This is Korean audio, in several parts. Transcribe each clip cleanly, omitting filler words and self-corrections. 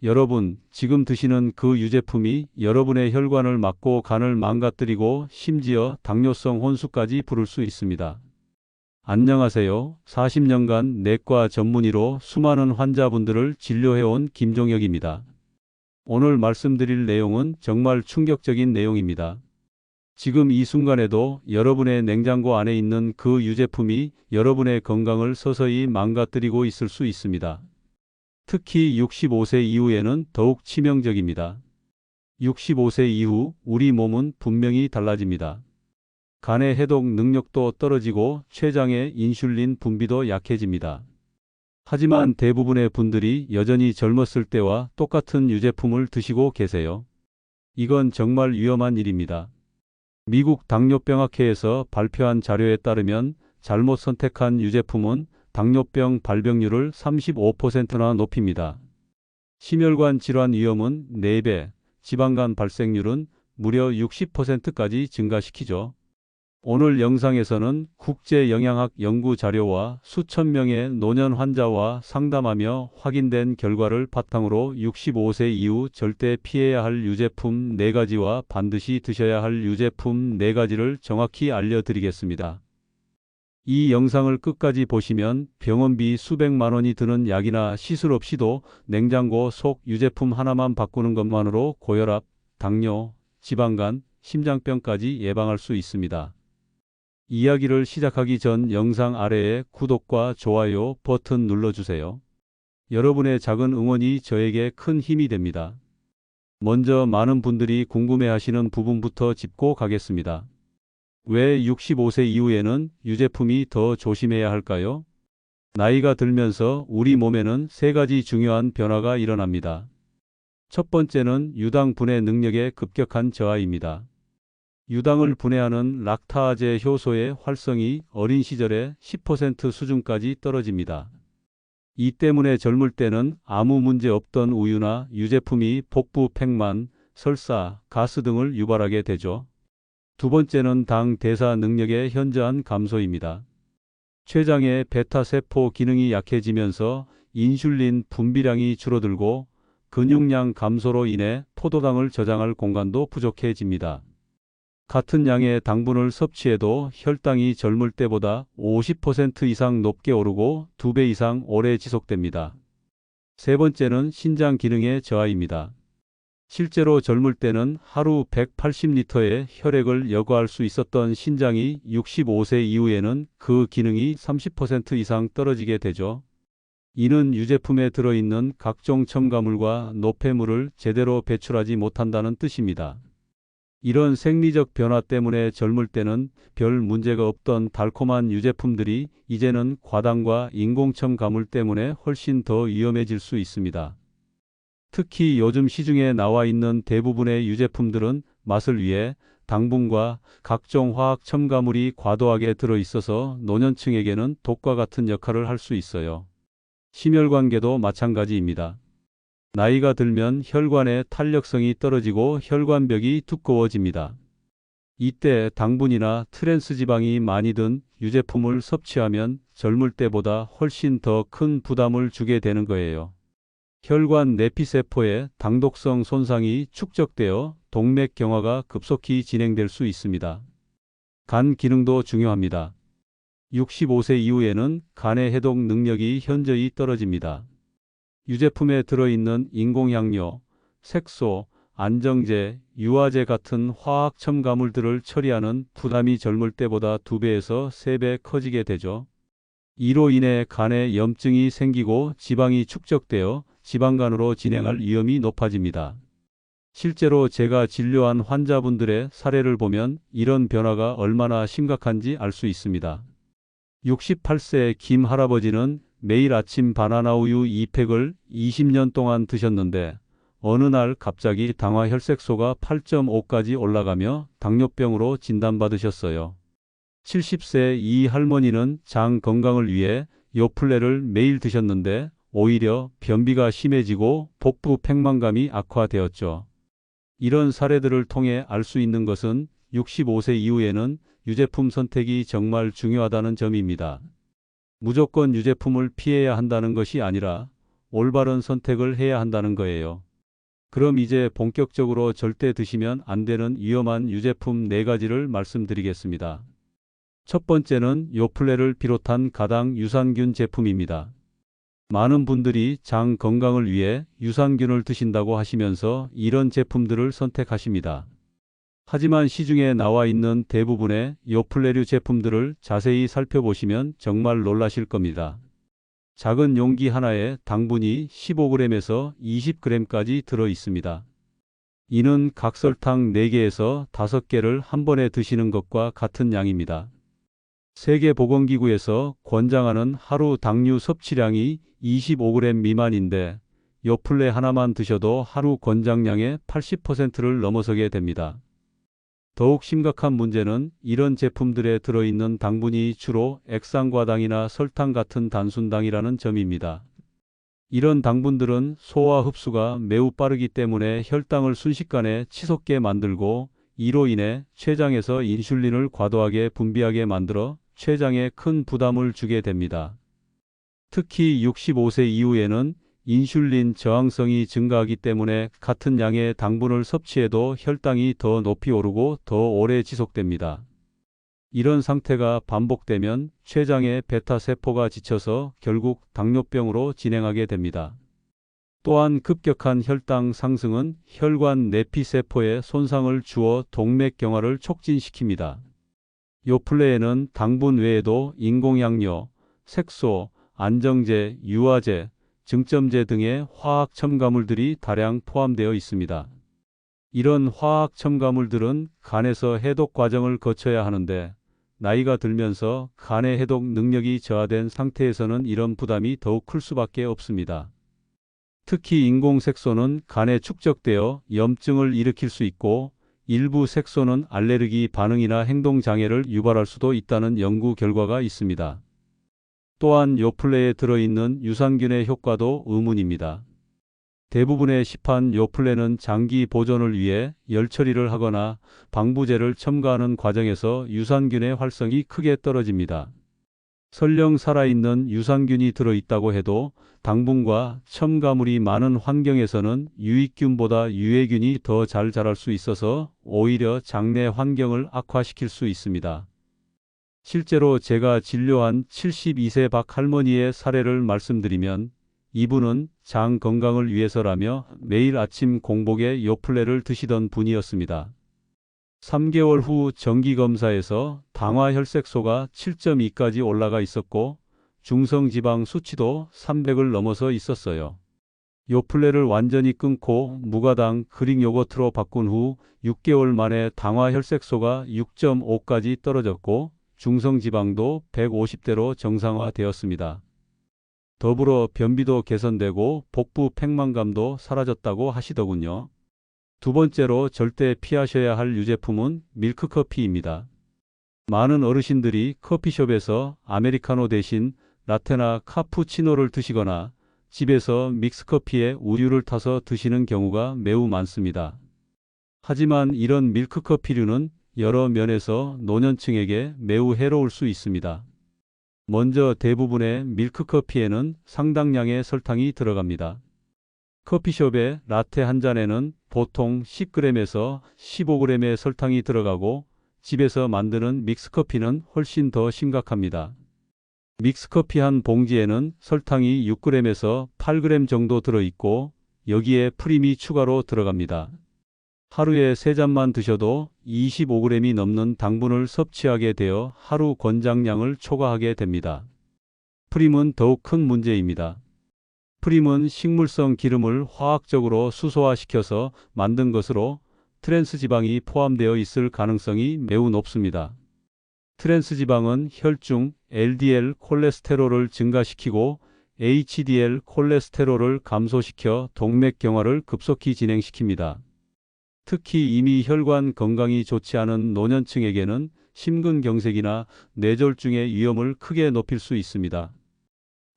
여러분, 지금 드시는 그 유제품이 여러분의 혈관을 막고 간을 망가뜨리고 심지어 당뇨성 혼수까지 부를 수 있습니다. 안녕하세요. 40년간 내과 전문의로 수많은 환자분들을 진료해온 김종혁입니다. 오늘 말씀드릴 내용은 정말 충격적인 내용입니다. 지금 이 순간에도 여러분의 냉장고 안에 있는 그 유제품이 여러분의 건강을 서서히 망가뜨리고 있을 수 있습니다. 특히 65세 이후에는 더욱 치명적입니다. 65세 이후 우리 몸은 분명히 달라집니다. 간의 해독 능력도 떨어지고 췌장의 인슐린 분비도 약해집니다. 하지만 대부분의 분들이 여전히 젊었을 때와 똑같은 유제품을 드시고 계세요. 이건 정말 위험한 일입니다. 미국 당뇨병학회에서 발표한 자료에 따르면 잘못 선택한 유제품은 당뇨병 발병률을 35%나 높입니다. 심혈관 질환 위험은 4배, 지방간 발생률은 무려 60%까지 증가시키죠. 오늘 영상에서는 국제영양학 연구 자료와 수천 명의 노년 환자와 상담하며 확인된 결과를 바탕으로 65세 이후 절대 피해야 할 유제품 4가지와 반드시 드셔야 할 유제품 4가지를 정확히 알려드리겠습니다. 이 영상을 끝까지 보시면 병원비 수백만 원이 드는 약이나 시술 없이도 냉장고 속 유제품 하나만 바꾸는 것만으로 고혈압, 당뇨, 지방간, 심장병까지 예방할 수 있습니다. 이야기를 시작하기 전 영상 아래에 구독과 좋아요 버튼 눌러주세요. 여러분의 작은 응원이 저에게 큰 힘이 됩니다. 먼저 많은 분들이 궁금해하시는 부분부터 짚고 가겠습니다. 왜 65세 이후에는 유제품이 더 조심해야 할까요? 나이가 들면서 우리 몸에는 3가지 중요한 변화가 일어납니다. 첫 번째는 유당 분해 능력의 급격한 저하입니다. 유당을 분해하는 락타아제 효소의 활성이 어린 시절에 10% 수준까지 떨어집니다. 이 때문에 젊을 때는 아무 문제 없던 우유나 유제품이 복부 팽만, 설사, 가스 등을 유발하게 되죠. 두 번째는 당 대사 능력의 현저한 감소입니다. 췌장의 베타세포 기능이 약해지면서 인슐린 분비량이 줄어들고 근육량 감소로 인해 포도당을 저장할 공간도 부족해집니다. 같은 양의 당분을 섭취해도 혈당이 젊을 때보다 50% 이상 높게 오르고 2배 이상 오래 지속됩니다. 세 번째는 신장 기능의 저하입니다. 실제로 젊을 때는 하루 180리터의 혈액을 여과할 수 있었던 신장이 65세 이후에는 그 기능이 30% 이상 떨어지게 되죠. 이는 유제품에 들어있는 각종 첨가물과 노폐물을 제대로 배출하지 못한다는 뜻입니다. 이런 생리적 변화 때문에 젊을 때는 별 문제가 없던 달콤한 유제품들이 이제는 과당과 인공첨가물 때문에 훨씬 더 위험해질 수 있습니다. 특히 요즘 시중에 나와 있는 대부분의 유제품들은 맛을 위해 당분과 각종 화학 첨가물이 과도하게 들어있어서 노년층에게는 독과 같은 역할을 할 수 있어요. 심혈관계도 마찬가지입니다. 나이가 들면 혈관의 탄력성이 떨어지고 혈관벽이 두꺼워집니다. 이때 당분이나 트랜스지방이 많이 든 유제품을 섭취하면 젊을 때보다 훨씬 더 큰 부담을 주게 되는 거예요. 혈관 내피세포의 당독성 손상이 축적되어 동맥경화가 급속히 진행될 수 있습니다. 간 기능도 중요합니다. 65세 이후에는 간의 해독 능력이 현저히 떨어집니다. 유제품에 들어있는 인공향료, 색소, 안정제, 유화제 같은 화학 첨가물들을 처리하는 부담이 젊을 때보다 2배에서 3배 커지게 되죠. 이로 인해 간에 염증이 생기고 지방이 축적되어 지방간으로 진행할 위험이 높아집니다. 실제로 제가 진료한 환자분들의 사례를 보면 이런 변화가 얼마나 심각한지 알 수 있습니다. 68세 김 할아버지는 매일 아침 바나나 우유 2팩을 20년 동안 드셨는데 어느 날 갑자기 당화 혈색소가 8.5까지 올라가며 당뇨병으로 진단받으셨어요. 70세 이 할머니는 장 건강을 위해 요플레를 매일 드셨는데 오히려 변비가 심해지고 복부 팽만감이 악화되었죠. 이런 사례들을 통해 알 수 있는 것은 65세 이후에는 유제품 선택이 정말 중요하다는 점입니다. 무조건 유제품을 피해야 한다는 것이 아니라 올바른 선택을 해야 한다는 거예요. 그럼 이제 본격적으로 절대 드시면 안 되는 위험한 유제품 4가지를 말씀드리겠습니다. 첫 번째는 요플레를 비롯한 가당 유산균 제품입니다. 많은 분들이 장 건강을 위해 유산균을 드신다고 하시면서 이런 제품들을 선택하십니다. 하지만 시중에 나와 있는 대부분의 요플레류 제품들을 자세히 살펴보시면 정말 놀라실 겁니다. 작은 용기 하나에 당분이 15g에서 20g까지 들어 있습니다. 이는 각설탕 4개에서 5개를 한 번에 드시는 것과 같은 양입니다. 세계보건기구에서 권장하는 하루 당류 섭취량이 25g 미만인데 요플레 하나만 드셔도 하루 권장량의 80%를 넘어서게 됩니다. 더욱 심각한 문제는 이런 제품들에 들어있는 당분이 주로 액상과당이나 설탕 같은 단순당이라는 점입니다. 이런 당분들은 소화 흡수가 매우 빠르기 때문에 혈당을 순식간에 치솟게 만들고 이로 인해 췌장에서 인슐린을 과도하게 분비하게 만들어 췌장에 큰 부담을 주게 됩니다. 특히 65세 이후에는 인슐린 저항성이 증가하기 때문에 같은 양의 당분을 섭취해도 혈당이 더 높이 오르고 더 오래 지속됩니다. 이런 상태가 반복되면 췌장의 베타 세포가 지쳐서 결국 당뇨병으로 진행하게 됩니다. 또한 급격한 혈당 상승은 혈관 내피 세포에 손상을 주어 동맥경화를 촉진시킵니다. 요플레에는 당분 외에도 인공양료, 색소, 안정제, 유화제, 증점제 등의 화학 첨가물들이 다량 포함되어 있습니다. 이런 화학 첨가물들은 간에서 해독 과정을 거쳐야 하는데 나이가 들면서 간의 해독 능력이 저하된 상태에서는 이런 부담이 더욱 클 수밖에 없습니다. 특히 인공색소는 간에 축적되어 염증을 일으킬 수 있고 일부 색소는 알레르기 반응이나 행동장애를 유발할 수도 있다는 연구 결과가 있습니다. 또한 요플레에 들어있는 유산균의 효과도 의문입니다. 대부분의 시판 요플레는 장기 보존을 위해 열 처리를 하거나 방부제를 첨가하는 과정에서 유산균의 활성이 크게 떨어집니다. 설령 살아있는 유산균이 들어있다고 해도 당분과 첨가물이 많은 환경에서는 유익균보다 유해균이 더 잘 자랄 수 있어서 오히려 장내 환경을 악화시킬 수 있습니다. 실제로 제가 진료한 72세 박 할머니의 사례를 말씀드리면 이분은 장 건강을 위해서라며 매일 아침 공복에 요플레를 드시던 분이었습니다. 3개월 후 정기검사에서 당화혈색소가 7.2까지 올라가 있었고 중성지방 수치도 300을 넘어서 있었어요. 요플레를 완전히 끊고 무가당 그릭 요거트로 바꾼 후 6개월 만에 당화혈색소가 6.5까지 떨어졌고 중성지방도 150대로 정상화되었습니다. 더불어 변비도 개선되고 복부 팽만감도 사라졌다고 하시더군요. 두 번째로 절대 피하셔야 할 유제품은 밀크커피입니다. 많은 어르신들이 커피숍에서 아메리카노 대신 라테나 카푸치노를 드시거나 집에서 믹스커피에 우유를 타서 드시는 경우가 매우 많습니다. 하지만 이런 밀크커피류는 여러 면에서 노년층에게 매우 해로울 수 있습니다. 먼저 대부분의 밀크커피에는 상당량의 설탕이 들어갑니다. 커피숍의 라테 한 잔에는 보통 10g에서 15g의 설탕이 들어가고 집에서 만드는 믹스커피는 훨씬 더 심각합니다. 믹스커피 한 봉지에는 설탕이 6g에서 8g 정도 들어있고 여기에 프림이 추가로 들어갑니다. 하루에 3잔만 드셔도 25g이 넘는 당분을 섭취하게 되어 하루 권장량을 초과하게 됩니다. 프림은 더욱 큰 문제입니다. 프림은 식물성 기름을 화학적으로 수소화시켜서 만든 것으로 트랜스지방이 포함되어 있을 가능성이 매우 높습니다. 트랜스지방은 혈중 LDL 콜레스테롤을 증가시키고 HDL 콜레스테롤을 감소시켜 동맥경화를 급속히 진행시킵니다. 특히 이미 혈관 건강이 좋지 않은 노년층에게는 심근경색이나 뇌졸중의 위험을 크게 높일 수 있습니다.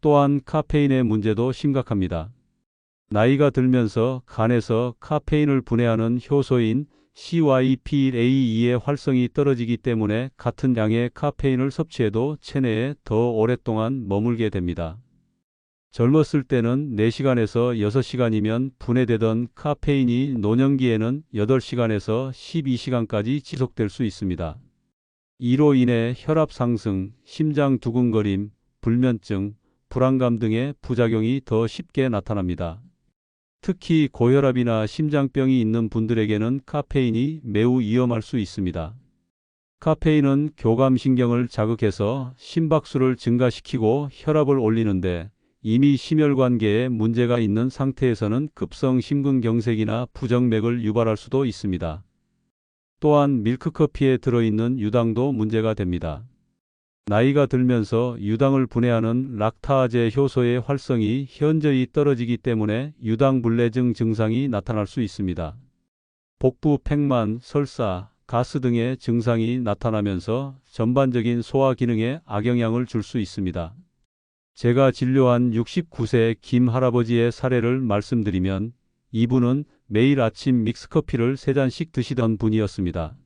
또한 카페인의 문제도 심각합니다. 나이가 들면서 간에서 카페인을 분해하는 효소인 CYP1A2의 활성이 떨어지기 때문에 같은 양의 카페인을 섭취해도 체내에 더 오랫동안 머물게 됩니다. 젊었을 때는 4시간에서 6시간이면 분해되던 카페인이 노년기에는 8시간에서 12시간까지 지속될 수 있습니다. 이로 인해 혈압 상승, 심장 두근거림, 불면증, 불안감 등의 부작용이 더 쉽게 나타납니다. 특히 고혈압이나 심장병이 있는 분들에게는 카페인이 매우 위험할 수 있습니다. 카페인은 교감신경을 자극해서 심박수를 증가시키고 혈압을 올리는데 이미 심혈관계에 문제가 있는 상태에서는 급성 심근경색이나 부정맥을 유발할 수도 있습니다. 또한 밀크커피에 들어있는 유당도 문제가 됩니다. 나이가 들면서 유당을 분해하는 락타아제 효소의 활성이 현저히 떨어지기 때문에 유당불내증 증상이 나타날 수 있습니다. 복부 팽만, 설사, 가스 등의 증상이 나타나면서 전반적인 소화 기능에 악영향을 줄 수 있습니다. 제가 진료한 69세 김 할아버지의 사례를 말씀드리면 이분은 매일 아침 믹스커피를 3잔씩 드시던 분이었습니다.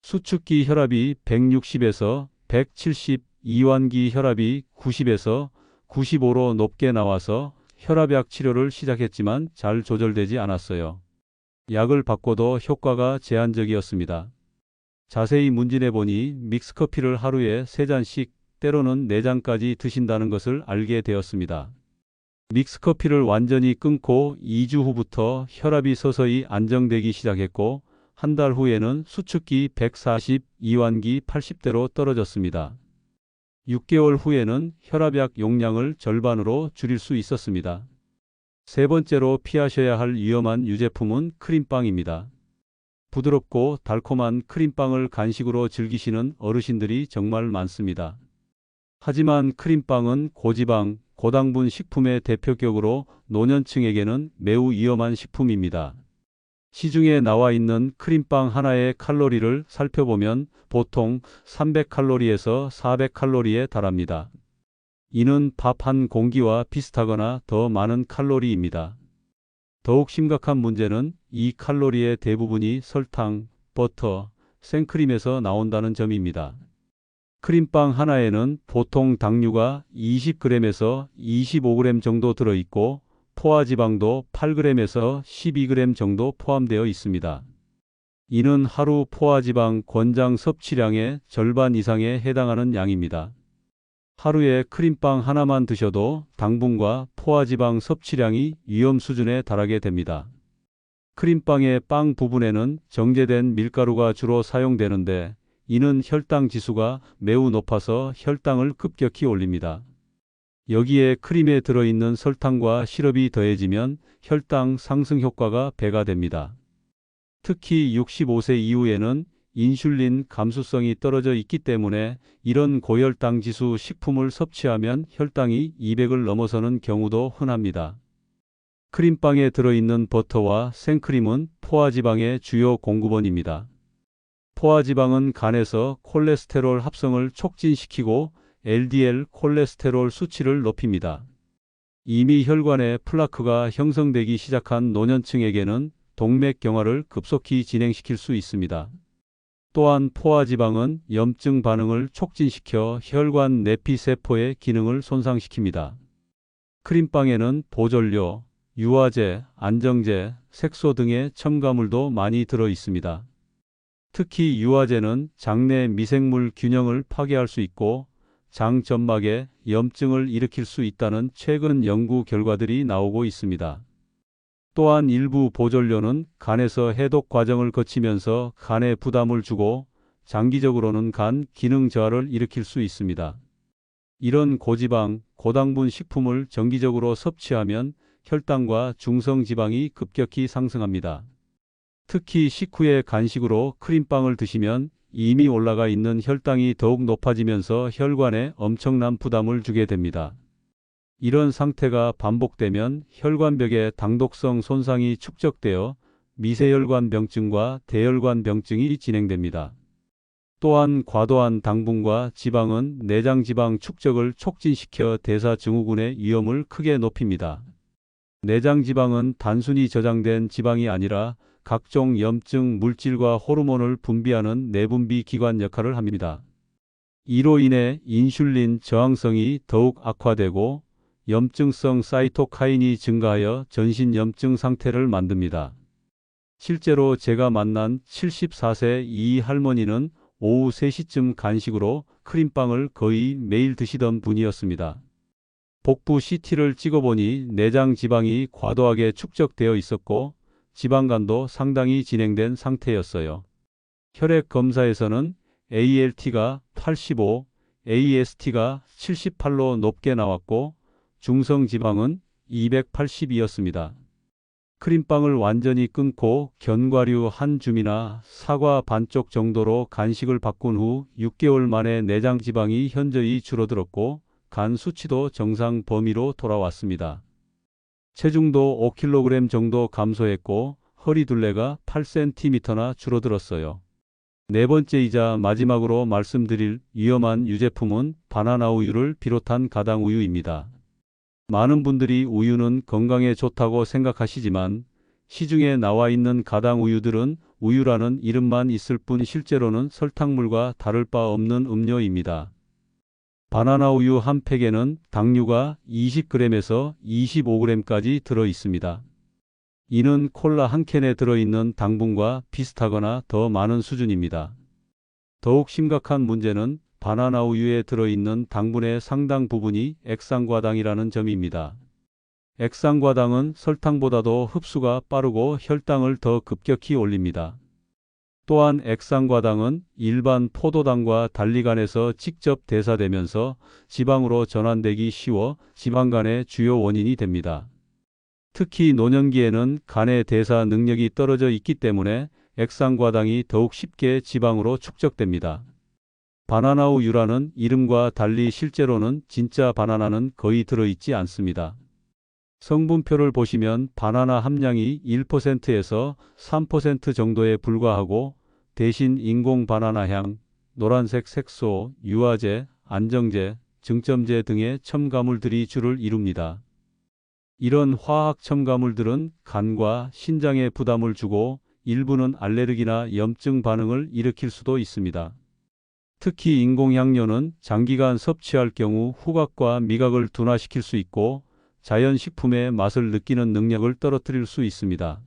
수축기 혈압이 160에서 170, 이완기 혈압이 90에서 95로 높게 나와서 혈압약 치료를 시작했지만 잘 조절되지 않았어요. 약을 바꿔도 효과가 제한적이었습니다. 자세히 문진해 보니 믹스커피를 하루에 3잔씩 때로는 4잔까지 드신다는 것을 알게 되었습니다. 믹스커피를 완전히 끊고 2주 후부터 혈압이 서서히 안정되기 시작했고 한 달 후에는 수축기 140, 이완기 80대로 떨어졌습니다. 6개월 후에는 혈압약 용량을 절반으로 줄일 수 있었습니다. 세 번째로 피하셔야 할 위험한 유제품은 크림빵입니다. 부드럽고 달콤한 크림빵을 간식으로 즐기시는 어르신들이 정말 많습니다. 하지만 크림빵은 고지방, 고당분 식품의 대표격으로 노년층에게는 매우 위험한 식품입니다. 시중에 나와 있는 크림빵 하나의 칼로리를 살펴보면 보통 300칼로리에서 400칼로리에 달합니다. 이는 밥 한 공기와 비슷하거나 더 많은 칼로리입니다. 더욱 심각한 문제는 이 칼로리의 대부분이 설탕, 버터, 생크림에서 나온다는 점입니다. 크림빵 하나에는 보통 당류가 20g에서 25g 정도 들어있고 포화지방도 8g에서 12g 정도 포함되어 있습니다. 이는 하루 포화지방 권장 섭취량의 절반 이상에 해당하는 양입니다. 하루에 크림빵 하나만 드셔도 당분과 포화지방 섭취량이 위험 수준에 달하게 됩니다. 크림빵의 빵 부분에는 정제된 밀가루가 주로 사용되는데 이는 혈당 지수가 매우 높아서 혈당을 급격히 올립니다. 여기에 크림에 들어있는 설탕과 시럽이 더해지면 혈당 상승 효과가 배가 됩니다. 특히 65세 이후에는 인슐린 감수성이 떨어져 있기 때문에 이런 고혈당 지수 식품을 섭취하면 혈당이 200을 넘어서는 경우도 흔합니다. 크림빵에 들어있는 버터와 생크림은 포화지방의 주요 공급원입니다. 포화지방은 간에서 콜레스테롤 합성을 촉진시키고 LDL 콜레스테롤 수치를 높입니다. 이미 혈관에 플라크가 형성되기 시작한 노년층에게는 동맥경화를 급속히 진행시킬 수 있습니다. 또한 포화지방은 염증 반응을 촉진시켜 혈관 내피세포의 기능을 손상시킵니다. 크림빵에는 보존료, 유화제, 안정제, 색소 등의 첨가물도 많이 들어 있습니다. 특히 유화제는 장내 미생물 균형을 파괴할 수 있고 장 점막에 염증을 일으킬 수 있다는 최근 연구 결과들이 나오고 있습니다. 또한 일부 보존료는 간에서 해독 과정을 거치면서 간에 부담을 주고 장기적으로는 간 기능 저하를 일으킬 수 있습니다. 이런 고지방, 고당분 식품을 정기적으로 섭취하면 혈당과 중성지방이 급격히 상승합니다. 특히 식후에 간식으로 크림빵을 드시면 이미 올라가 있는 혈당이 더욱 높아지면서 혈관에 엄청난 부담을 주게 됩니다. 이런 상태가 반복되면 혈관벽의 당독성 손상이 축적되어 미세혈관병증과 대혈관병증이 진행됩니다. 또한 과도한 당분과 지방은 내장지방 축적을 촉진시켜 대사증후군의 위험을 크게 높입니다. 내장지방은 단순히 저장된 지방이 아니라 각종 염증, 물질과 호르몬을 분비하는 내분비 기관 역할을 합니다. 이로 인해 인슐린 저항성이 더욱 악화되고 염증성 사이토카인이 증가하여 전신 염증 상태를 만듭니다. 실제로 제가 만난 74세 이 할머니는 오후 3시쯤 간식으로 크림빵을 거의 매일 드시던 분이었습니다. 복부 CT를 찍어보니 내장 지방이 과도하게 축적되어 있었고 지방간도 상당히 진행된 상태였어요. 혈액 검사에서는 ALT가 85, AST가 78로 높게 나왔고 중성 지방은 280이었습니다. 크림빵을 완전히 끊고 견과류 한 줌이나 사과 반쪽 정도로 간식을 바꾼 후 6개월 만에 내장 지방이 현저히 줄어들었고 간 수치도 정상 범위로 돌아왔습니다. 체중도 5kg 정도 감소했고 허리 둘레가 8cm나 줄어들었어요. 네 번째이자 마지막으로 말씀드릴 위험한 유제품은 바나나 우유를 비롯한 가당 우유입니다. 많은 분들이 우유는 건강에 좋다고 생각하시지만 시중에 나와 있는 가당 우유들은 우유라는 이름만 있을 뿐 실제로는 설탕물과 다를 바 없는 음료입니다. 바나나 우유 한 팩에는 당류가 20g에서 25g까지 들어 있습니다. 이는 콜라 한 캔에 들어있는 당분과 비슷하거나 더 많은 수준입니다. 더욱 심각한 문제는 바나나 우유에 들어있는 당분의 상당 부분이 액상과당이라는 점입니다. 액상과당은 설탕보다도 흡수가 빠르고 혈당을 더 급격히 올립니다. 또한 액상과당은 일반 포도당과 달리 간에서 직접 대사되면서 지방으로 전환되기 쉬워 지방간의 주요 원인이 됩니다. 특히 노년기에는 간의 대사 능력이 떨어져 있기 때문에 액상과당이 더욱 쉽게 지방으로 축적됩니다. 바나나 우유라는 이름과 달리 실제로는 진짜 바나나는 거의 들어있지 않습니다. 성분표를 보시면 바나나 함량이 1%에서 3% 정도에 불과하고 대신 인공 바나나향, 노란색 색소, 유화제, 안정제, 증점제 등의 첨가물들이 주를 이룹니다. 이런 화학 첨가물들은 간과 신장에 부담을 주고 일부는 알레르기나 염증 반응을 일으킬 수도 있습니다. 특히 인공향료는 장기간 섭취할 경우 후각과 미각을 둔화시킬 수 있고 자연식품의 맛을 느끼는 능력을 떨어뜨릴 수 있습니다.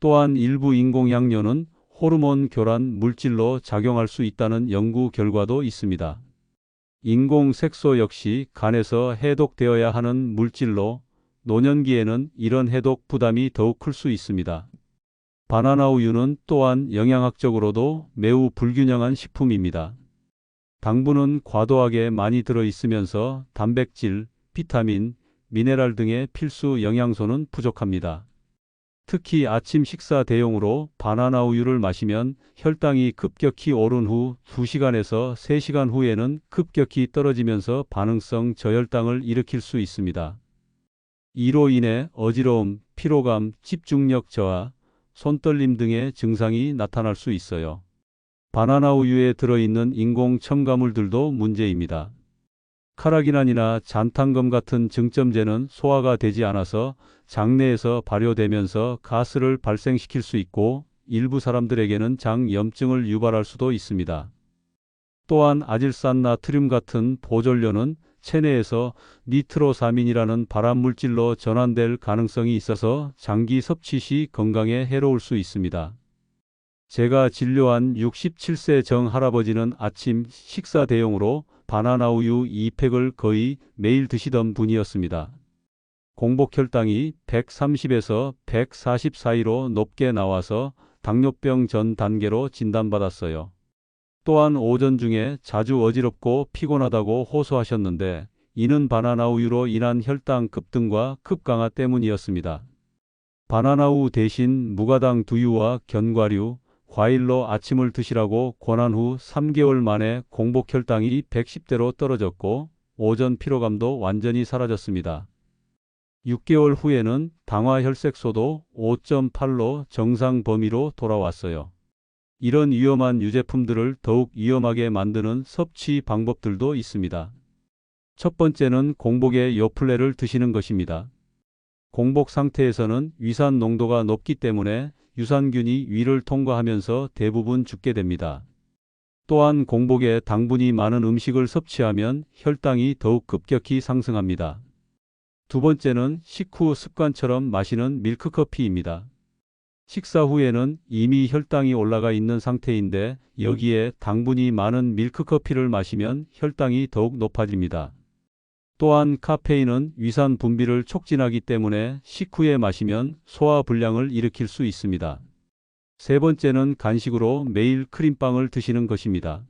또한 일부 인공향료는 호르몬 교란 물질로 작용할 수 있다는 연구 결과도 있습니다. 인공색소 역시 간에서 해독되어야 하는 물질로 노년기에는 이런 해독 부담이 더욱 클 수 있습니다. 바나나 우유는 또한 영양학적으로도 매우 불균형한 식품입니다. 당분은 과도하게 많이 들어 있으면서 단백질, 비타민, 미네랄 등의 필수 영양소는 부족합니다. 특히 아침 식사 대용으로 바나나 우유를 마시면 혈당이 급격히 오른 후 2시간에서 3시간 후에는 급격히 떨어지면서 반응성 저혈당을 일으킬 수 있습니다. 이로 인해 어지러움, 피로감, 집중력 저하, 손떨림 등의 증상이 나타날 수 있어요. 바나나 우유에 들어있는 인공 첨가물들도 문제입니다. 카라기난이나 잔탄검 같은 증점제는 소화가 되지 않아서 장내에서 발효되면서 가스를 발생시킬 수 있고 일부 사람들에게는 장염증을 유발할 수도 있습니다. 또한 아질산나트륨 같은 보존료는 체내에서 니트로사민이라는 발암물질로 전환될 가능성이 있어서 장기 섭취 시 건강에 해로울 수 있습니다. 제가 진료한 67세 정 할아버지는 아침 식사 대용으로 바나나 우유 2팩을 거의 매일 드시던 분이었습니다. 공복 혈당이 130에서 140 사이로 높게 나와서 당뇨병 전 단계로 진단받았어요. 또한 오전 중에 자주 어지럽고 피곤하다고 호소하셨는데 이는 바나나 우유로 인한 혈당 급등과 급강하 때문이었습니다. 바나나 우유 대신 무가당 두유와 견과류, 과일로 아침을 드시라고 권한 후 3개월 만에 공복 혈당이 110대로 떨어졌고 오전 피로감도 완전히 사라졌습니다. 6개월 후에는 당화 혈색소도 5.8로 정상 범위로 돌아왔어요. 이런 위험한 유제품들을 더욱 위험하게 만드는 섭취 방법들도 있습니다. 첫 번째는 공복에 요플레를 드시는 것입니다. 공복 상태에서는 위산 농도가 높기 때문에 유산균이 위를 통과하면서 대부분 죽게 됩니다. 또한 공복에 당분이 많은 음식을 섭취하면 혈당이 더욱 급격히 상승합니다. 두 번째는 식후 습관처럼 마시는 밀크커피입니다. 식사 후에는 이미 혈당이 올라가 있는 상태인데 여기에 당분이 많은 밀크커피를 마시면 혈당이 더욱 높아집니다. 또한 카페인은 위산 분비를 촉진하기 때문에 식후에 마시면 소화불량을 일으킬 수 있습니다. 세 번째는 간식으로 매일 크림빵을 드시는 것입니다.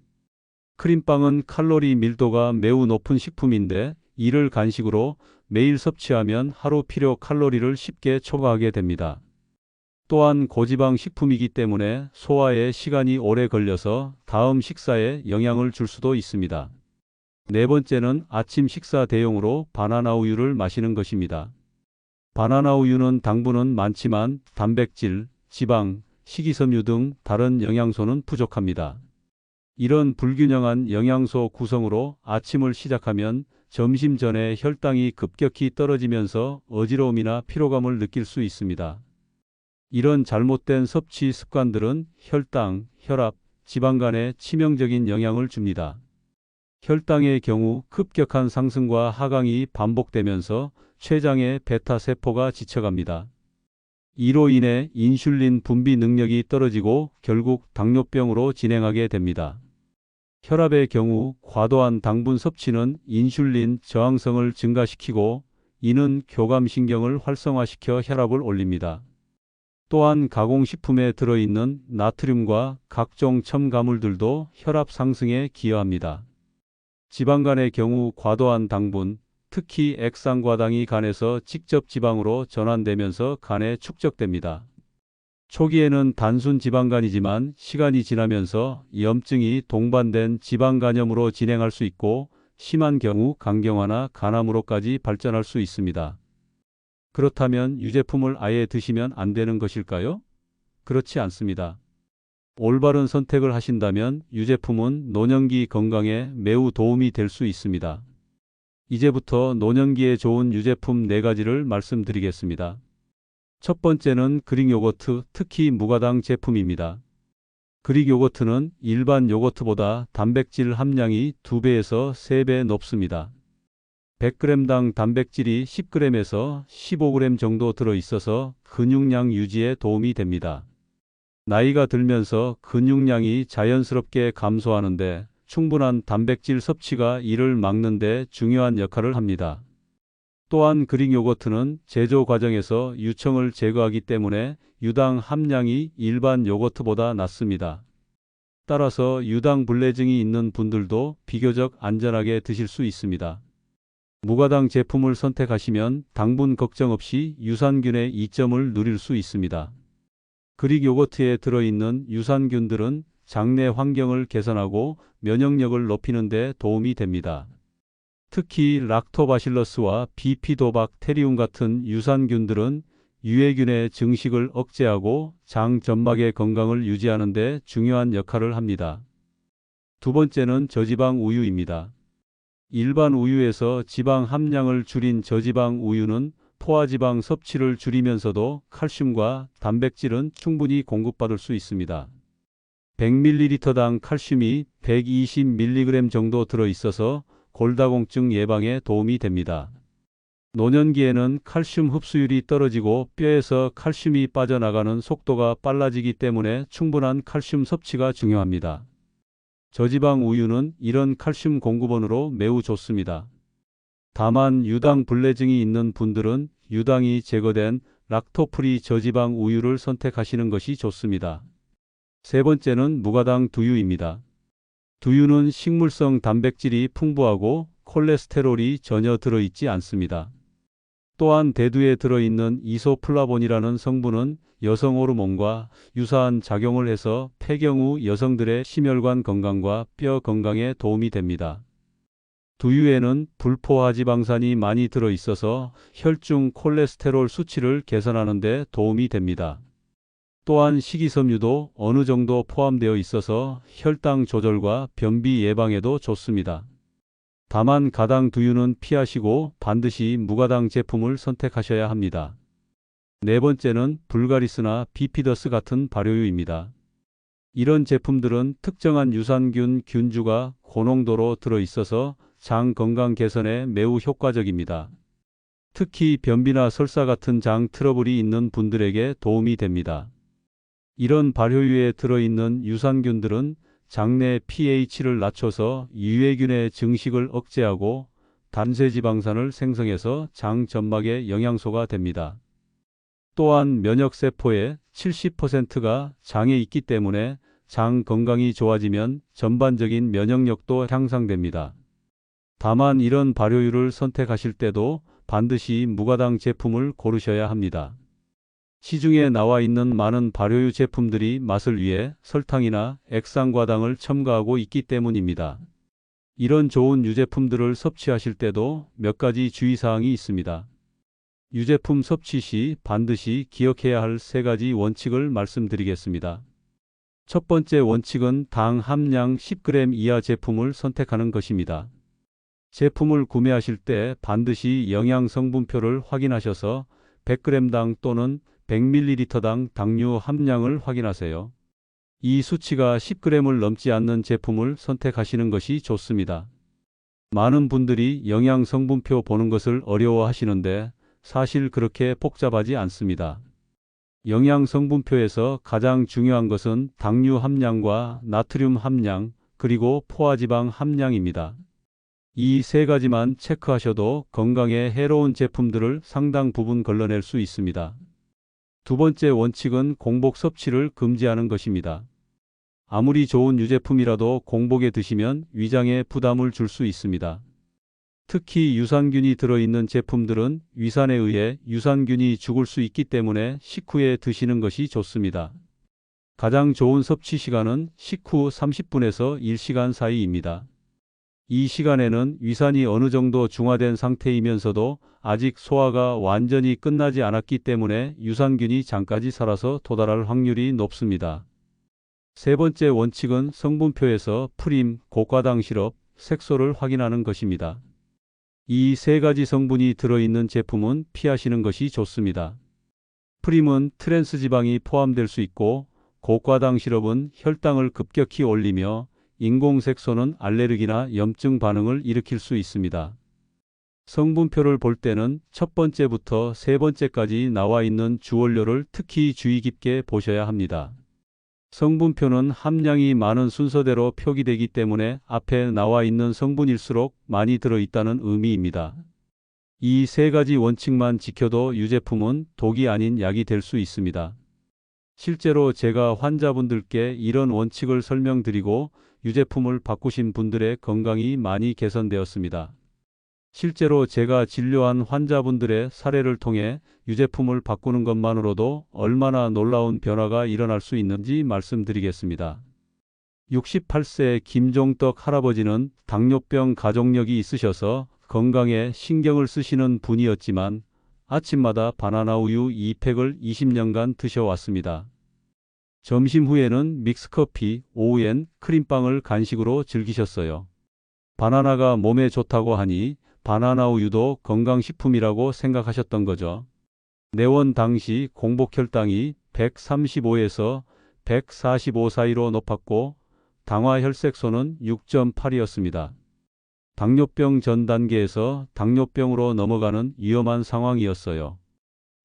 크림빵은 칼로리 밀도가 매우 높은 식품인데 이를 간식으로 매일 섭취하면 하루 필요 칼로리를 쉽게 초과하게 됩니다. 또한 고지방 식품이기 때문에 소화에 시간이 오래 걸려서 다음 식사에 영향을 줄 수도 있습니다. 네 번째는 아침 식사 대용으로 바나나 우유를 마시는 것입니다. 바나나 우유는 당분은 많지만 단백질, 지방, 식이섬유 등 다른 영양소는 부족합니다. 이런 불균형한 영양소 구성으로 아침을 시작하면 점심 전에 혈당이 급격히 떨어지면서 어지러움이나 피로감을 느낄 수 있습니다. 이런 잘못된 섭취 습관들은 혈당, 혈압, 지방간에 치명적인 영향을 줍니다. 혈당의 경우 급격한 상승과 하강이 반복되면서 췌장의 베타 세포가 지쳐갑니다. 이로 인해 인슐린 분비 능력이 떨어지고 결국 당뇨병으로 진행하게 됩니다. 혈압의 경우 과도한 당분 섭취는 인슐린 저항성을 증가시키고 이는 교감신경을 활성화시켜 혈압을 올립니다. 또한 가공식품에 들어있는 나트륨과 각종 첨가물들도 혈압 상승에 기여합니다. 지방간의 경우 과도한 당분, 특히 액상과당이 간에서 직접 지방으로 전환되면서 간에 축적됩니다. 초기에는 단순 지방간이지만 시간이 지나면서 염증이 동반된 지방간염으로 진행할 수 있고 심한 경우 간경화나 간암으로까지 발전할 수 있습니다. 그렇다면 유제품을 아예 드시면 안 되는 것일까요? 그렇지 않습니다. 올바른 선택을 하신다면 유제품은 노년기 건강에 매우 도움이 될 수 있습니다. 이제부터 노년기에 좋은 유제품 4가지를 말씀드리겠습니다. 첫 번째는 그릭 요거트, 특히 무가당 제품입니다. 그릭 요거트는 일반 요거트보다 단백질 함량이 2배에서 3배 높습니다. 100g당 단백질이 10g에서 15g 정도 들어있어서 근육량 유지에 도움이 됩니다. 나이가 들면서 근육량이 자연스럽게 감소하는데 충분한 단백질 섭취가 이를 막는 데 중요한 역할을 합니다. 또한 그릭 요거트는 제조 과정에서 유청을 제거하기 때문에 유당 함량이 일반 요거트보다 낮습니다. 따라서 유당 불내증이 있는 분들도 비교적 안전하게 드실 수 있습니다. 무가당 제품을 선택하시면 당분 걱정 없이 유산균의 이점을 누릴 수 있습니다. 그릭 요거트에 들어있는 유산균들은 장내 환경을 개선하고 면역력을 높이는 데 도움이 됩니다. 특히 락토바실러스와 비피도박테리움 같은 유산균들은 유해균의 증식을 억제하고 장 점막의 건강을 유지하는 데 중요한 역할을 합니다. 두 번째는 저지방 우유입니다. 일반 우유에서 지방 함량을 줄인 저지방 우유는 포화지방 섭취를 줄이면서도 칼슘과 단백질은 충분히 공급받을 수 있습니다. 100ml당 칼슘이 120mg 정도 들어있어서 골다공증 예방에 도움이 됩니다. 노년기에는 칼슘 흡수율이 떨어지고 뼈에서 칼슘이 빠져나가는 속도가 빨라지기 때문에 충분한 칼슘 섭취가 중요합니다. 저지방 우유는 이런 칼슘 공급원으로 매우 좋습니다. 다만 유당 불내증이 있는 분들은 유당이 제거된 락토프리 저지방 우유를 선택하시는 것이 좋습니다. 세 번째는 무가당 두유입니다. 두유는 식물성 단백질이 풍부하고 콜레스테롤이 전혀 들어있지 않습니다. 또한 대두에 들어있는 이소플라본이라는 성분은 여성 호르몬과 유사한 작용을 해서 폐경 후 여성들의 심혈관 건강과 뼈 건강에 도움이 됩니다. 두유에는 불포화지방산이 많이 들어있어서 혈중 콜레스테롤 수치를 개선하는 데 도움이 됩니다. 또한 식이섬유도 어느 정도 포함되어 있어서 혈당 조절과 변비 예방에도 좋습니다. 다만 가당 두유는 피하시고 반드시 무가당 제품을 선택하셔야 합니다. 네 번째는 불가리스나 비피더스 같은 발효유입니다. 이런 제품들은 특정한 유산균 균주가 고농도로 들어있어서 장 건강 개선에 매우 효과적입니다. 특히 변비나 설사 같은 장 트러블이 있는 분들에게 도움이 됩니다. 이런 발효유에 들어있는 유산균들은 장내 pH를 낮춰서 유해균의 증식을 억제하고 단세지방산을 생성해서 장 점막의 영양소가 됩니다. 또한 면역세포의 70%가 장에 있기 때문에 장 건강이 좋아지면 전반적인 면역력도 향상됩니다. 다만 이런 발효유를 선택하실 때도 반드시 무가당 제품을 고르셔야 합니다. 시중에 나와 있는 많은 발효유 제품들이 맛을 위해 설탕이나 액상과당을 첨가하고 있기 때문입니다. 이런 좋은 유제품들을 섭취하실 때도 몇 가지 주의사항이 있습니다. 유제품 섭취 시 반드시 기억해야 할 3가지 원칙을 말씀드리겠습니다. 첫 번째 원칙은 당 함량 10g 이하 제품을 선택하는 것입니다. 제품을 구매하실 때 반드시 영양성분표를 확인하셔서 100g당 또는 100ml당 당류 함량을 확인하세요. 이 수치가 10g을 넘지 않는 제품을 선택하시는 것이 좋습니다. 많은 분들이 영양성분표 보는 것을 어려워하시는데 사실 그렇게 복잡하지 않습니다. 영양성분표에서 가장 중요한 것은 당류 함량과 나트륨 함량, 그리고 포화지방 함량입니다. 이 3가지만 체크하셔도 건강에 해로운 제품들을 상당 부분 걸러낼 수 있습니다. 두 번째 원칙은 공복 섭취를 금지하는 것입니다. 아무리 좋은 유제품이라도 공복에 드시면 위장에 부담을 줄 수 있습니다. 특히 유산균이 들어있는 제품들은 위산에 의해 유산균이 죽을 수 있기 때문에 식후에 드시는 것이 좋습니다. 가장 좋은 섭취 시간은 식후 30분에서 1시간 사이입니다. 이 시간에는 위산이 어느 정도 중화된 상태이면서도 아직 소화가 완전히 끝나지 않았기 때문에 유산균이 장까지 살아서 도달할 확률이 높습니다. 세 번째 원칙은 성분표에서 프림, 고과당 시럽, 색소를 확인하는 것입니다. 이 3가지 성분이 들어있는 제품은 피하시는 것이 좋습니다. 프림은 트랜스지방이 포함될 수 있고 고과당 시럽은 혈당을 급격히 올리며 인공색소는 알레르기나 염증 반응을 일으킬 수 있습니다. 성분표를 볼 때는 첫 번째부터 3번째까지 나와 있는 주원료를 특히 주의 깊게 보셔야 합니다. 성분표는 함량이 많은 순서대로 표기되기 때문에 앞에 나와 있는 성분일수록 많이 들어있다는 의미입니다. 이 3가지 원칙만 지켜도 유제품은 독이 아닌 약이 될 수 있습니다. 실제로 제가 환자분들께 이런 원칙을 설명드리고 유제품을 바꾸신 분들의 건강이 많이 개선되었습니다. 실제로 제가 진료한 환자분들의 사례를 통해 유제품을 바꾸는 것만으로도 얼마나 놀라운 변화가 일어날 수 있는지 말씀드리겠습니다. 68세 김종덕 할아버지는 당뇨병 가족력이 있으셔서 건강에 신경을 쓰시는 분이었지만 아침마다 바나나 우유 2팩을 20년간 드셔왔습니다. 점심 후에는 믹스커피, 오후엔 크림빵을 간식으로 즐기셨어요. 바나나가 몸에 좋다고 하니 바나나 우유도 건강식품이라고 생각하셨던 거죠. 내원 당시 공복혈당이 135에서 145 사이로 높았고 당화혈색소는 6.8이었습니다. 당뇨병 전 단계에서 당뇨병으로 넘어가는 위험한 상황이었어요.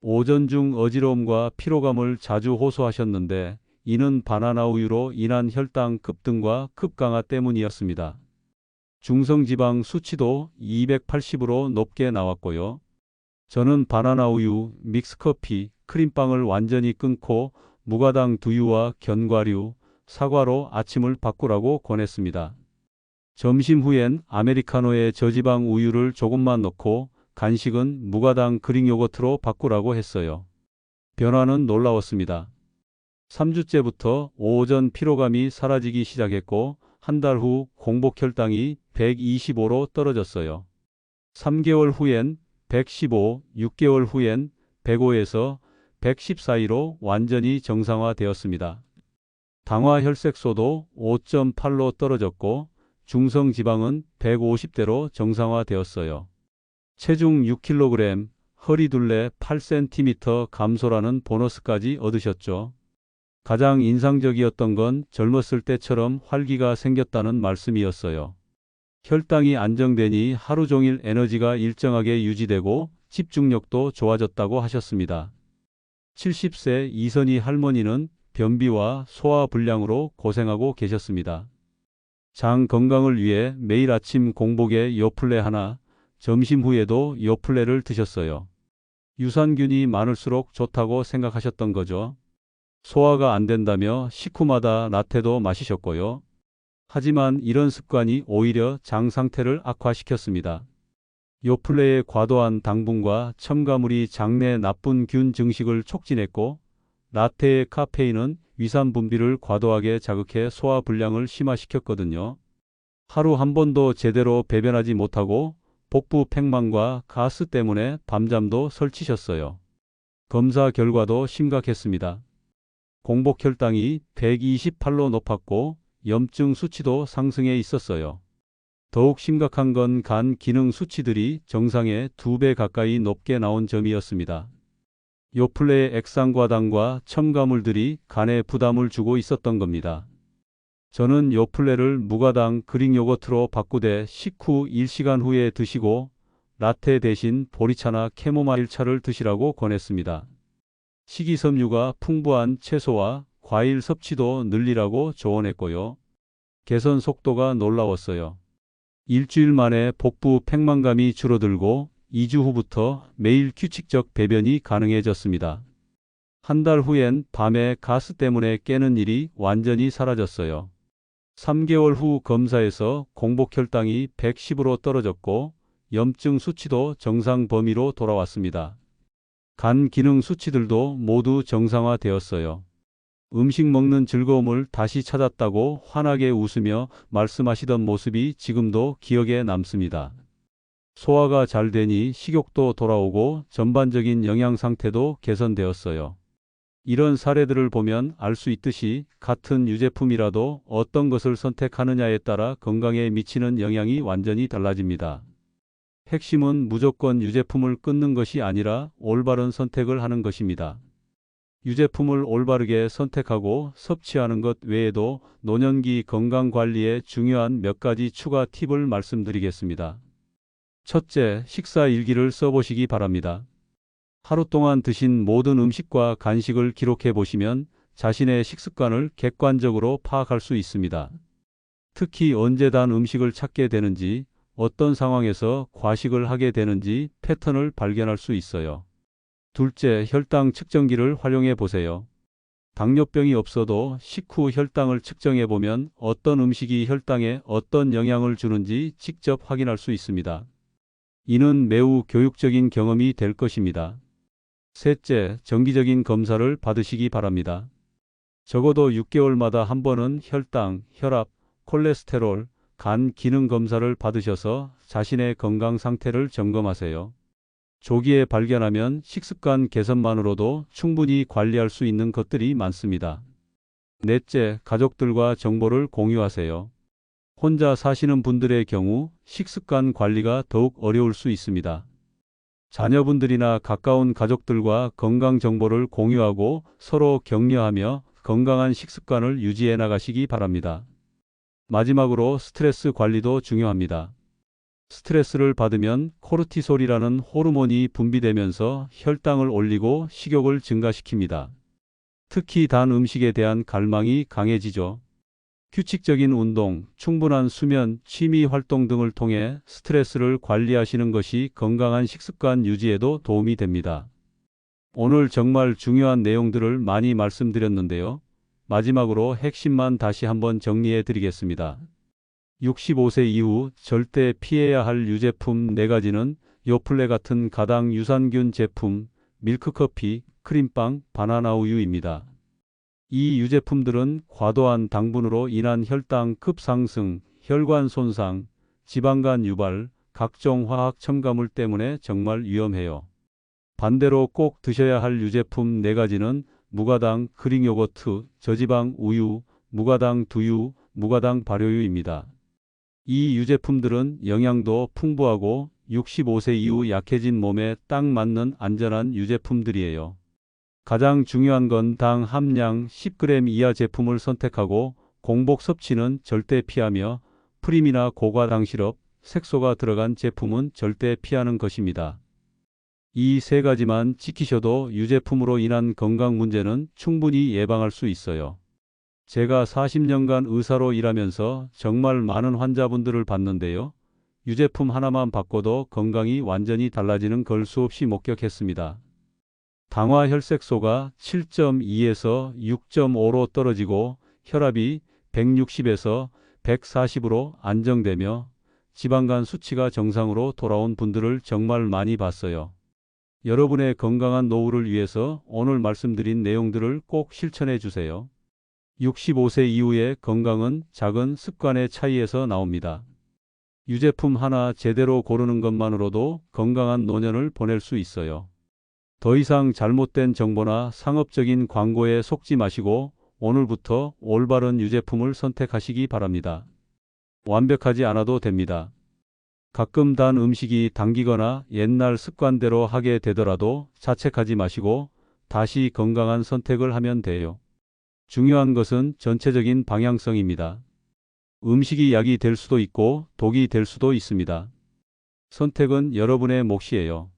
오전 중 어지러움과 피로감을 자주 호소하셨는데 이는 바나나 우유로 인한 혈당 급등과 급강하 때문이었습니다. 중성지방 수치도 280으로 높게 나왔고요. 저는 바나나 우유, 믹스커피, 크림빵을 완전히 끊고 무가당 두유와 견과류, 사과로 아침을 바꾸라고 권했습니다. 점심 후엔 아메리카노에 저지방 우유를 조금만 넣고 간식은 무가당 그릭 요거트로 바꾸라고 했어요. 변화는 놀라웠습니다. 3주째부터 오전 피로감이 사라지기 시작했고 한 달 후 공복혈당이 125로 떨어졌어요. 3개월 후엔 115, 6개월 후엔 105에서 110 사이로 완전히 정상화되었습니다. 당화혈색소도 5.8로 떨어졌고 중성지방은 150대로 정상화되었어요. 체중 6kg, 허리둘레 8cm 감소라는 보너스까지 얻으셨죠. 가장 인상적이었던 건 젊었을 때처럼 활기가 생겼다는 말씀이었어요. 혈당이 안정되니 하루 종일 에너지가 일정하게 유지되고 집중력도 좋아졌다고 하셨습니다. 70세 이선희 할머니는 변비와 소화불량으로 고생하고 계셨습니다. 장 건강을 위해 매일 아침 공복에 요플레 하나, 점심 후에도 요플레를 드셨어요. 유산균이 많을수록 좋다고 생각하셨던 거죠. 소화가 안 된다며 식후마다 라테도 마시셨고요. 하지만 이런 습관이 오히려 장 상태를 악화시켰습니다. 요플레의 과도한 당분과 첨가물이 장내 나쁜 균 증식을 촉진했고, 라테의 카페인은 위산 분비를 과도하게 자극해 소화 불량을 심화시켰거든요. 하루 한 번도 제대로 배변하지 못하고 복부 팽만과 가스 때문에 밤잠도 설치셨어요. 검사 결과도 심각했습니다. 공복 혈당이 128로 높았고 염증 수치도 상승해 있었어요. 더욱 심각한 건 간 기능 수치들이 정상의 2배 가까이 높게 나온 점이었습니다. 요플레의 액상과당과 첨가물들이 간에 부담을 주고 있었던 겁니다. 저는 요플레를 무가당 그릭 요거트로 바꾸되 식후 1시간 후에 드시고 라테 대신 보리차나 캐모마일 차를 드시라고 권했습니다. 식이섬유가 풍부한 채소와 과일 섭취도 늘리라고 조언했고요. 개선 속도가 놀라웠어요. 일주일 만에 복부 팽만감이 줄어들고 2주 후부터 매일 규칙적 배변이 가능해졌습니다. 한 달 후엔 밤에 가스 때문에 깨는 일이 완전히 사라졌어요. 3개월 후 검사에서 공복 혈당이 110으로 떨어졌고 염증 수치도 정상 범위로 돌아왔습니다. 간 기능 수치들도 모두 정상화되었어요. 음식 먹는 즐거움을 다시 찾았다고 환하게 웃으며 말씀하시던 모습이 지금도 기억에 남습니다. 소화가 잘 되니 식욕도 돌아오고 전반적인 영양 상태도 개선되었어요. 이런 사례들을 보면 알 수 있듯이 같은 유제품이라도 어떤 것을 선택하느냐에 따라 건강에 미치는 영향이 완전히 달라집니다. 핵심은 무조건 유제품을 끊는 것이 아니라 올바른 선택을 하는 것입니다. 유제품을 올바르게 선택하고 섭취하는 것 외에도 노년기 건강관리에 중요한 몇 가지 추가 팁을 말씀드리겠습니다. 첫째, 식사 일기를 써보시기 바랍니다. 하루 동안 드신 모든 음식과 간식을 기록해 보시면 자신의 식습관을 객관적으로 파악할 수 있습니다. 특히 언제 단 음식을 찾게 되는지, 어떤 상황에서 과식을 하게 되는지 패턴을 발견할 수 있어요. 둘째, 혈당 측정기를 활용해 보세요. 당뇨병이 없어도 식후 혈당을 측정해 보면 어떤 음식이 혈당에 어떤 영향을 주는지 직접 확인할 수 있습니다. 이는 매우 교육적인 경험이 될 것입니다. 셋째, 정기적인 검사를 받으시기 바랍니다. 적어도 6개월마다 한 번은 혈당, 혈압, 콜레스테롤, 간 기능 검사를 받으셔서 자신의 건강 상태를 점검하세요. 조기에 발견하면 식습관 개선만으로도 충분히 관리할 수 있는 것들이 많습니다. 넷째, 가족들과 정보를 공유하세요. 혼자 사시는 분들의 경우 식습관 관리가 더욱 어려울 수 있습니다. 자녀분들이나 가까운 가족들과 건강 정보를 공유하고 서로 격려하며 건강한 식습관을 유지해 나가시기 바랍니다. 마지막으로 스트레스 관리도 중요합니다. 스트레스를 받으면 코르티솔이라는 호르몬이 분비되면서 혈당을 올리고 식욕을 증가시킵니다. 특히 단 음식에 대한 갈망이 강해지죠. 규칙적인 운동, 충분한 수면, 취미 활동 등을 통해 스트레스를 관리하시는 것이 건강한 식습관 유지에도 도움이 됩니다. 오늘 정말 중요한 내용들을 많이 말씀드렸는데요. 마지막으로 핵심만 다시 한번 정리해 드리겠습니다. 65세 이후 절대 피해야 할 유제품 4가지는 요플레 같은 가당 유산균 제품, 밀크커피, 크림빵, 바나나 우유입니다. 이 유제품들은 과도한 당분으로 인한 혈당 급상승, 혈관 손상, 지방간 유발, 각종 화학 첨가물 때문에 정말 위험해요. 반대로 꼭 드셔야 할 유제품 4가지는 무가당 그릭 요거트, 저지방 우유, 무가당 두유, 무가당 발효유입니다. 이 유제품들은 영양도 풍부하고 65세 이후 약해진 몸에 딱 맞는 안전한 유제품들이에요. 가장 중요한 건 당 함량 10g 이하 제품을 선택하고 공복 섭취는 절대 피하며 프림이나 고과당 시럽, 색소가 들어간 제품은 절대 피하는 것입니다. 이 세 가지만 지키셔도 유제품으로 인한 건강 문제는 충분히 예방할 수 있어요. 제가 40년간 의사로 일하면서 정말 많은 환자분들을 봤는데요. 유제품 하나만 바꿔도 건강이 완전히 달라지는 걸 수없이 목격했습니다. 당화 혈색소가 7.2에서 6.5로 떨어지고 혈압이 160에서 140으로 안정되며 지방간 수치가 정상으로 돌아온 분들을 정말 많이 봤어요. 여러분의 건강한 노후를 위해서 오늘 말씀드린 내용들을 꼭 실천해 주세요. 65세 이후의 건강은 작은 습관의 차이에서 나옵니다. 유제품 하나 제대로 고르는 것만으로도 건강한 노년을 보낼 수 있어요. 더 이상 잘못된 정보나 상업적인 광고에 속지 마시고 오늘부터 올바른 유제품을 선택하시기 바랍니다. 완벽하지 않아도 됩니다. 가끔 단 음식이 당기거나 옛날 습관대로 하게 되더라도 자책하지 마시고 다시 건강한 선택을 하면 돼요. 중요한 것은 전체적인 방향성입니다. 음식이 약이 될 수도 있고 독이 될 수도 있습니다. 선택은 여러분의 몫이에요.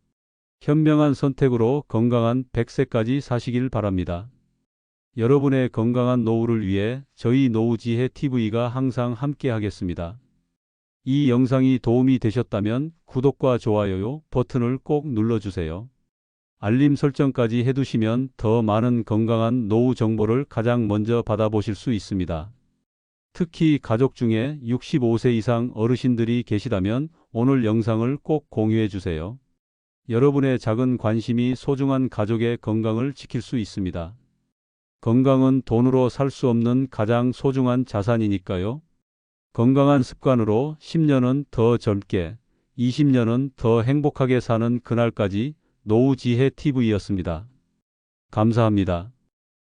현명한 선택으로 건강한 100세까지 사시길 바랍니다. 여러분의 건강한 노후를 위해 저희 노후지혜 TV가 항상 함께 하겠습니다. 이 영상이 도움이 되셨다면 구독과 좋아요 버튼을 꼭 눌러주세요. 알림 설정까지 해두시면 더 많은 건강한 노후 정보를 가장 먼저 받아보실 수 있습니다. 특히 가족 중에 65세 이상 어르신들이 계시다면 오늘 영상을 꼭 공유해 주세요. 여러분의 작은 관심이 소중한 가족의 건강을 지킬 수 있습니다. 건강은 돈으로 살 수 없는 가장 소중한 자산이니까요. 건강한 습관으로 10년은 더 젊게, 20년은 더 행복하게 사는 그날까지 노후지혜 TV였습니다. 감사합니다.